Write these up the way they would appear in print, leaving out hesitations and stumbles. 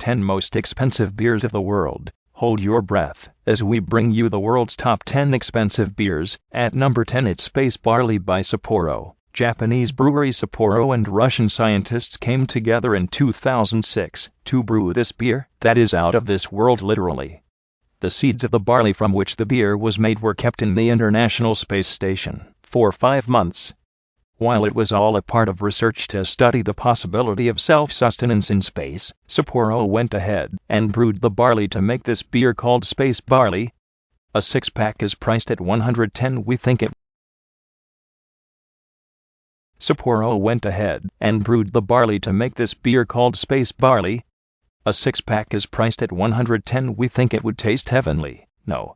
10 most expensive beers of the world. Hold your breath as we bring you the world's top 10 expensive beers. At number 10, it's Space Barley by Sapporo. Japanese brewery Sapporo and Russian scientists came together in 2006 to brew this beer that is out of this world literally. The seeds of the barley from which the beer was made were kept in the International Space Station for 5 months. While it was all a part of research to study the possibility of self-sustenance in space, Sapporo went ahead and brewed the barley to make this beer called Space Barley. A 6-pack is priced at 110. We think it. Sapporo went ahead and brewed the barley to make this beer called Space Barley. A 6-pack is priced at 110. We think it would taste heavenly. No.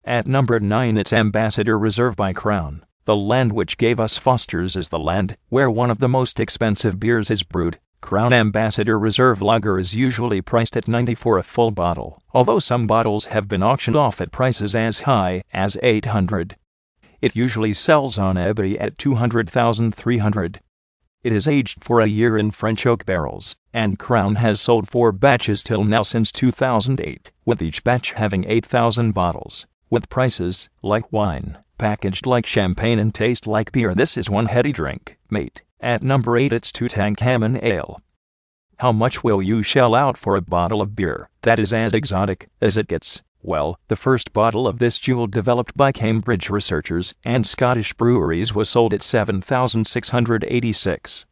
At number 9, it's Ambassador Reserve by Crown. The land which gave us Foster's is the land where one of the most expensive beers is brewed. Crown Ambassador Reserve Lager is usually priced at $90 for a full bottle, although some bottles have been auctioned off at prices as high as $800. It usually sells on eBay at $200,300. It is aged for a year in French oak barrels, and Crown has sold 4 batches till now since 2008, with each batch having 8,000 bottles, with prices like wine, packaged like champagne and taste like beer. This is one heady drink, mate. At number 8, it's Tutankhamun Ale. How much will you shell out for a bottle of beer that is as exotic as it gets? Well, the first bottle of this jewel developed by Cambridge researchers and Scottish breweries was sold at $7,686.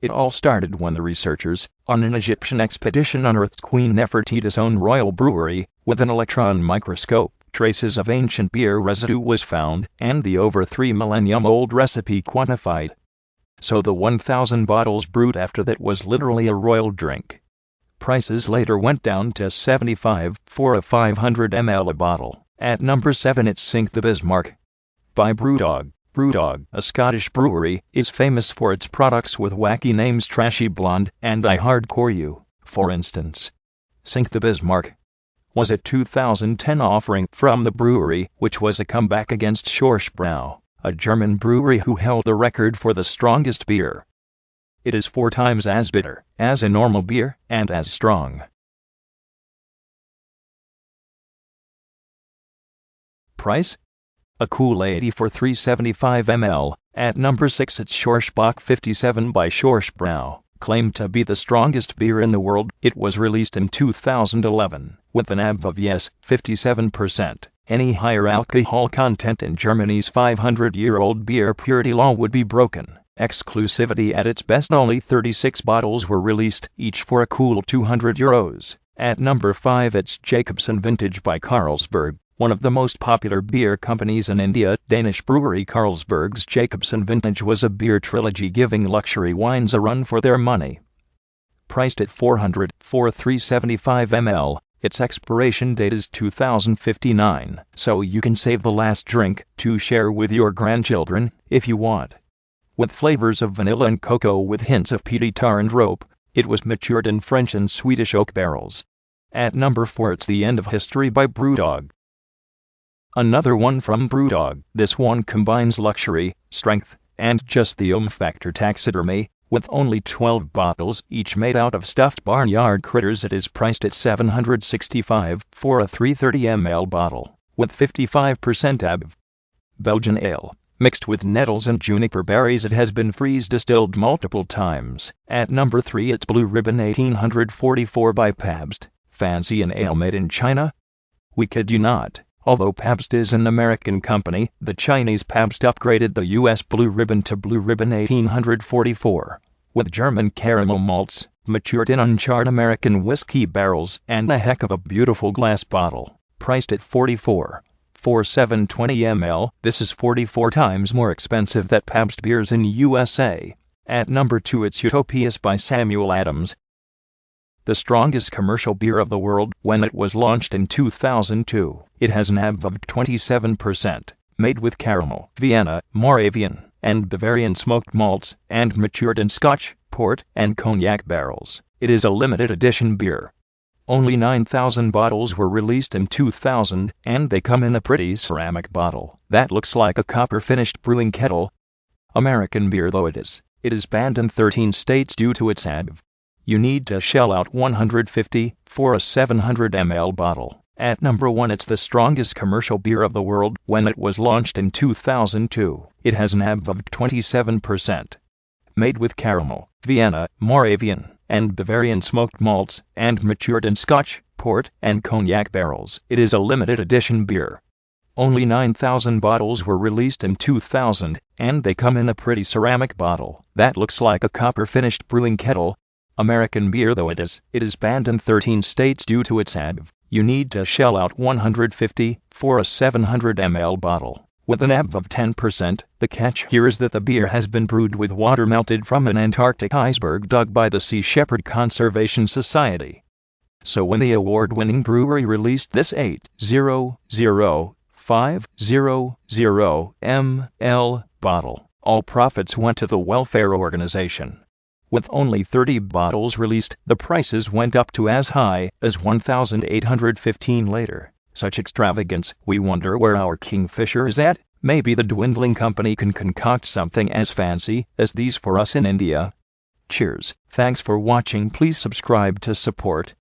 It all started when the researchers, on an Egyptian expedition, unearthed Queen Nefertiti's own royal brewery. With an electron microscope, traces of ancient beer residue was found, and the over 3 millennium-old recipe quantified. So the 1,000 bottles brewed after that was literally a royal drink. Prices later went down to $75 for a 500 ml a bottle. At number 7, it's Sink the Bismarck by Brewdog. Brewdog, a Scottish brewery, is famous for its products with wacky names Trashy Blonde and I Hardcore You, for instance. Sink the Bismarck was a 2010 offering from the brewery, which was a comeback against Schorschbrau, a German brewery who held the record for the strongest beer. It is 4 times as bitter as a normal beer and as strong. Price? A cool 80 for 375 ml. At number 6, it's Schorschbach 57 by Schorschbrau. Claimed to be the strongest beer in the world, it was released in 2011, with an ABV of 57%. Any higher alcohol content in Germany's 500-year-old beer purity law would be broken. Exclusivity at its best, only 36 bottles were released, each for a cool €200. At number 5, it's Jacobsen Vintage by Carlsberg. One of the most popular beer companies in India, Danish brewery Carlsberg's Jacobsen Vintage was a beer trilogy giving luxury wines a run for their money. Priced at $400 for 375 ml, its expiration date is 2059, so you can save the last drink to share with your grandchildren, if you want. With flavors of vanilla and cocoa with hints of peaty tar and rope, it was matured in French and Swedish oak barrels. At number 4, it's The End of History by Brewdog. Another one from Brewdog. This one combines luxury, strength, and just the factor taxidermy. With only 12 bottles, each made out of stuffed barnyard critters, it is priced at $765 for a 330 ml bottle, with 55% ABV. Belgian ale. Mixed with nettles and juniper berries, it has been freeze distilled multiple times. At number 3, it's Blue Ribbon 1844 by Pabst. Fancy an ale made in China? We kid you not. Although Pabst is an American company, the Chinese Pabst upgraded the U.S. Blue Ribbon to Blue Ribbon 1844, with German caramel malts, matured in uncharred American whiskey barrels, and a heck of a beautiful glass bottle, priced at $44 for 720 ml. This is 44 times more expensive than Pabst beers in USA. At number 2, it's Utopias by Samuel Adams. The strongest commercial beer of the world when it was launched in 2002. It has an ABV of 27%, made with caramel, Vienna, Moravian, and Bavarian smoked malts, and matured in Scotch, port, and cognac barrels. It is a limited edition beer. Only 9,000 bottles were released in 2000, and they come in a pretty ceramic bottle that looks like a copper-finished brewing kettle. American beer though it is banned in 13 states due to its ABV. You need to shell out $150 for a 700 ml bottle. At number 1, it's the strongest commercial beer of the world. When it was launched in 2002, it has an ABV of 27%. Made with caramel, Vienna, Moravian, and Bavarian smoked malts, and matured in Scotch, port, and cognac barrels, it is a limited edition beer. Only 9,000 bottles were released in 2000, and they come in a pretty ceramic bottle that looks like a copper-finished brewing kettle. American beer though it is banned in 13 states due to its ABV. You need to shell out $150 for a 700 ml bottle. With an ABV of 10%, the catch here is that the beer has been brewed with water melted from an Antarctic iceberg dug by the Sea Shepherd Conservation Society. So when the award-winning brewery released this 8,005,000 ml bottle, all profits went to the welfare organization. With only 30 bottles released, the prices went up to as high as $1,815 later. Such extravagance, we wonder where our Kingfisher is at. Maybe the dwindling company can concoct something as fancy as these for us in India. Cheers. Thanks for watching. Please subscribe to support